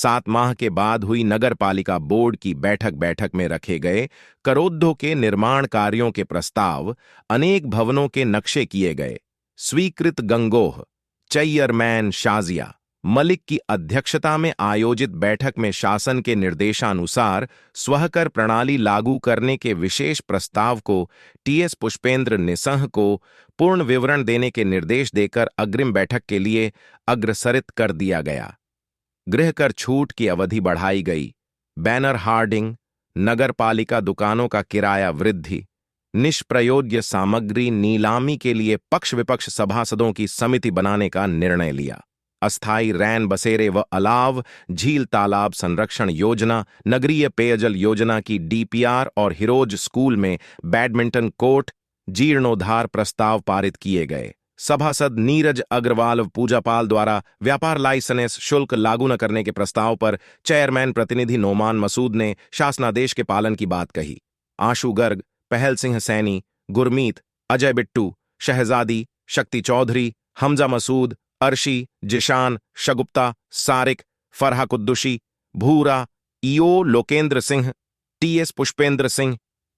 7 माह के बाद हुई नगर पालिका बोर्ड की बैठक में रखे गए करोड़ों के निर्माण कार्यों के प्रस्ताव, अनेक भवनों के नक्शे किए गए। स्वीकृत गंगोह चेयरमैन शाजिया मलिक की अध्यक्षता में आयोजित बैठक में शासन के निर्देशानुसार स्वहकर प्रणाली लागू करने के विशेष प्रस्ताव को टीएस पुष्पेंद्र निसंह को पूर्ण विवरण देने के निर्देश देकर अग्रिम बैठक के लिए अग्रसरित कर दिया गया। गृह कर छूट की अवधि बढ़ाई गई। बैनर हार्डिंग, नगर पालिका दुकानों का किराया वृद्धि, निष्प्रयोज्य सामग्री नीलामी के लिए पक्ष विपक्ष सभासदों की समिति बनाने का निर्णय लिया। अस्थायी रैन बसेरे व अलाव, झील तालाब संरक्षण योजना, नगरीय पेयजल योजना की डीपीआर और हिरोज स्कूल में बैडमिंटन कोर्ट जीर्णोद्धार प्रस्ताव पारित किए गए। सभासद नीरज अग्रवाल व पूजापाल द्वारा व्यापार लाइसेंस शुल्क लागू न करने के प्रस्ताव पर चेयरमैन प्रतिनिधि नोमान मसूद ने शासनादेश के पालन की बात कही। आशु गर्ग, पहल सिंह सैनी, गुरमीत, अजय बिट्टू, शहजादी, शक्ति चौधरी, हमजा मसूद, अर्शी, जिशान, शगुप्ता, सारिक, Farha Quddusi, Bhura, EO Lokendra Singh, TS Pushpendra Singh,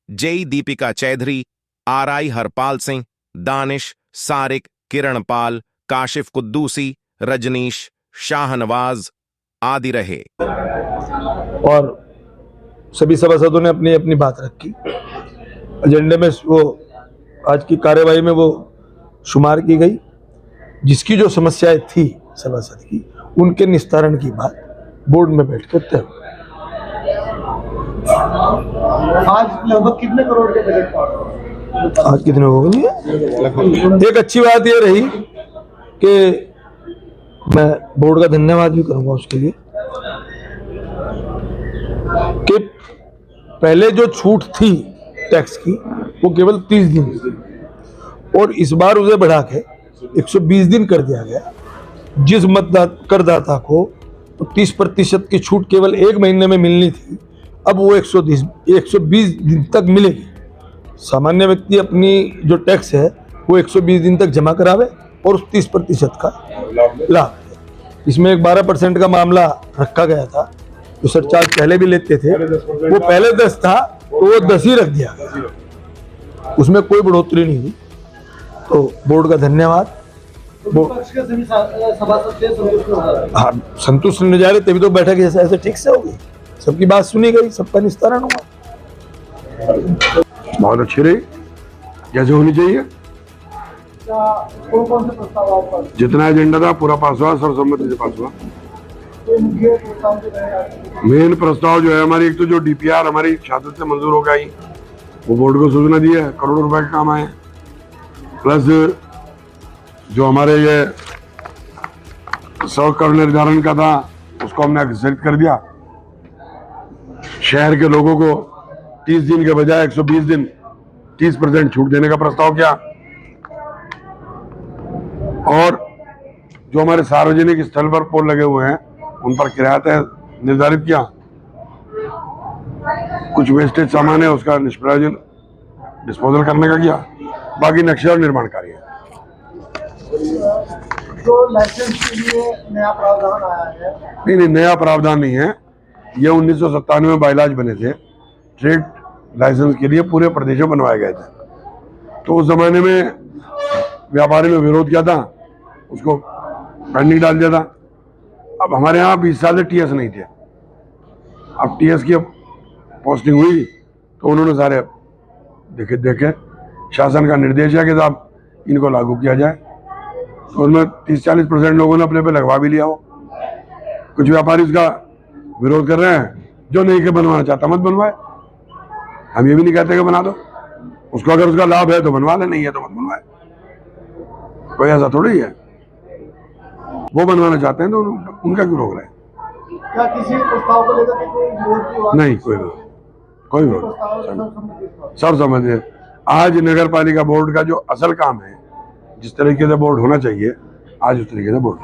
JE Deepika Chaudhary, RI Harpal Singh, Danish, Sarik, Kiran Pal, Kashif Quddusi, Rajnish, Shahnawaz आदि रहे। और सभी सभासदों ने अपनी अपनी बात रखी। एजेंडे में वो आज की कार्यवाही में वो शुमार की गई। जिसकी जो समस्याएं थी सभासद की, उनके निस्तारण की बात बोर्ड में बैठकर तय हुई। आज लगभग कितने करोड़ के बजट पास? आज कितने हो गए? एक अच्छी बात ये रही कि मैं बोर्ड का धन्यवाद भी करूंगा उसके लिए कि पहले जो छूट थी टैक्स की वो केवल 30 दिन थी और इस बार उसे बढ़ा के 120 दिन कर दिया गया। जिस करदाता को 30% की छूट केवल 1 महीने में मिलनी थी, अब वो 120 दिन तक मिलेगी। सामान्य व्यक्ति अपनी जो टैक्स है वो 120 दिन तक जमा करावे और उस 30% का लाभ। इसमें एक 12% का मामला रखा गया था, जो सरचार्ज पहले भी लेते थे, वो पहले 10 था तो वो 10 ही रख दिया गया, उसमें कोई बढ़ोतरी नहीं हुई। तो बोर्ड का धन्यवाद। हाँ, संतुष्ट नहीं जा रहे तभी तो बैठक ऐसे ठीक से होगी, सबकी बात सुनी गई, सबका निस्तारण हुआ। बहुत अच्छी रही, जैसे होनी चाहिए। कौन से प्रस्ताव आपका? जितना एजेंडा था पूरा पास हुआ, सर्वसम्मति से पास हुआ। मेन प्रस्ताव जो है हमारी, एक तो जो डीपीआर हमारी छात्र से मंजूर हो गई, वो बोर्ड को सूचना दी है, करोड़ों रुपए के काम आए। प्लस जो हमारे ये सड़क कर निर्धारण का था, उसको हमने अग्रसरित कर दिया। शहर के लोगों को 30 दिन के बजाय 120 दिन 30% छूट देने का प्रस्ताव किया। और जो हमारे सार्वजनिक स्थल पर पोल लगे हुए हैं उन पर किराया तय निर्धारित किया। कुछ वेस्टेज सामान है उसका निष्प्रयोजन डिस्पोजल करने का किया। बाकी नक्शे और निर्माण कार्य है। तो लाइसेंस के लिए नया प्रावधान आया है? नहीं, नया प्रावधान नहीं है। ये 1997 में बायलॉज बने थे, ट्रेड लाइसेंस के लिए पूरे प्रदेशों में बनवाए गए थे। तो उस जमाने में व्यापारी ने विरोध किया था, उसको पेंडिंग डाल दिया था। अब हमारे यहाँ 20 साल से टीएस नहीं थे। अब टीएस की पोस्टिंग हुई तो उन्होंने सारे देखे शासन का निर्देश है कि साहब इनको लागू किया जाए। तो उनमें 30-40% लोगों ने अपने पे लगवा भी लिया हो। कुछ व्यापारी उसका विरोध कर रहे हैं, जो नहीं के बनवाना चाहता मत बनवाए। हम ये भी नहीं कहते कि बना दो उसको, अगर उसका लाभ है तो बनवा ले, नहीं है तो मत बनवाए। कोई ऐसा थोड़ी है, वो बनवाना चाहते हैं तो उनका क्यों रोक रहे हैं? क्या किसी प्रस्ताव को लेकर कोई विरोध की बात? नहीं, कोई विरोध, सब समझे। आज नगर पालिका बोर्ड का जो असल काम है, जिस तरीके से बोर्ड होना चाहिए, आज उस तरीके से बोर्ड